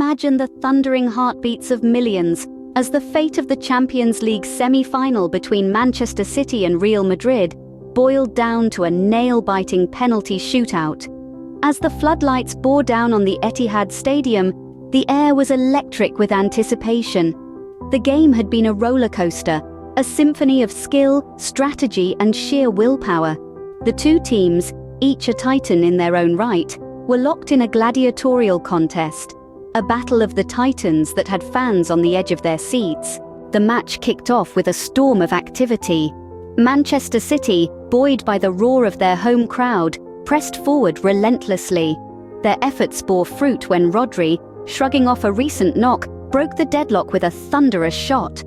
imagine the thundering heartbeats of millions as the fate of the Champions League semi-final between Manchester City and Real Madrid boiled down to a nail-biting penalty shootout. As the floodlights bore down on the Etihad Stadium, the air was electric with anticipation. The game had been a roller coaster, a symphony of skill, strategy, and sheer willpower. The two teams, each a titan in their own right, were locked in a gladiatorial contest, a battle of the titans that had fans on the edge of their seats. The match kicked off with a storm of activity. Manchester City, buoyed by the roar of their home crowd, pressed forward relentlessly. Their efforts bore fruit when Rodri, shrugging off a recent knock, broke the deadlock with a thunderous shot.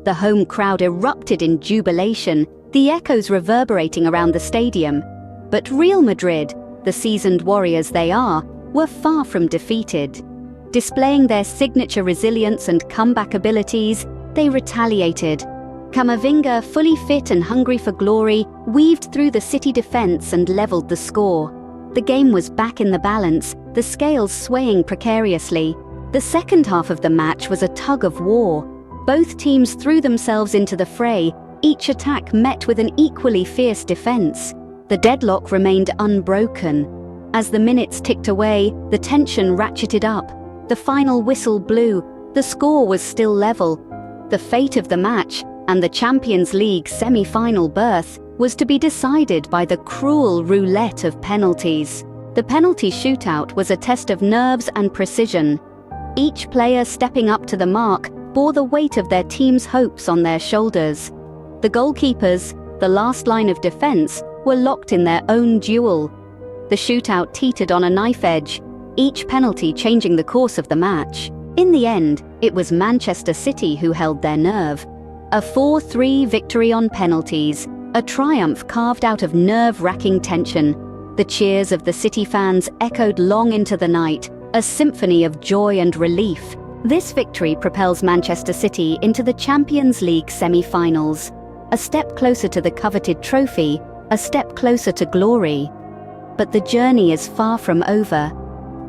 The home crowd erupted in jubilation, the echoes reverberating around the stadium. But Real Madrid, the seasoned warriors they are, were far from defeated. Displaying their signature resilience and comeback abilities, they retaliated. Camavinga, fully fit and hungry for glory, weaved through the City defense and leveled the score. The game was back in the balance, the scales swaying precariously. The second half of the match was a tug of war. Both teams threw themselves into the fray, each attack met with an equally fierce defense. The deadlock remained unbroken. As the minutes ticked away, the tension ratcheted up. The final whistle blew. The score was still level. The fate of the match, and the Champions League semi-final berth, was to be decided by the cruel roulette of penalties. The penalty shootout was a test of nerves and precision. Each player stepping up to the mark bore the weight of their team's hopes on their shoulders. The goalkeepers, the last line of defense, were locked in their own duel. The shootout teetered on a knife edge, each penalty changing the course of the match. In the end, it was Manchester City who held their nerve. A 4-3 victory on penalties, a triumph carved out of nerve-wracking tension. The cheers of the City fans echoed long into the night, a symphony of joy and relief. This victory propels Manchester City into the Champions League semi-finals, a step closer to the coveted trophy, a step closer to glory. But the journey is far from over.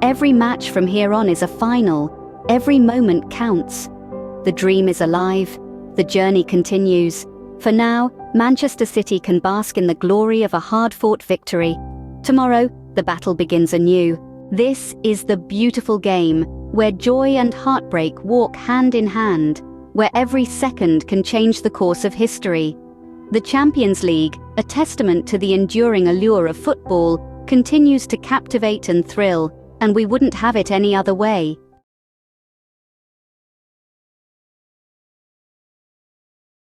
Every match from here on is a final. Every moment counts. The dream is alive. The journey continues. For now, Manchester City can bask in the glory of a hard-fought victory. Tomorrow, the battle begins anew. This is the beautiful game, where joy and heartbreak walk hand in hand, where every second can change the course of history. The Champions League, a testament to the enduring allure of football, continues to captivate and thrill, and we wouldn't have it any other way.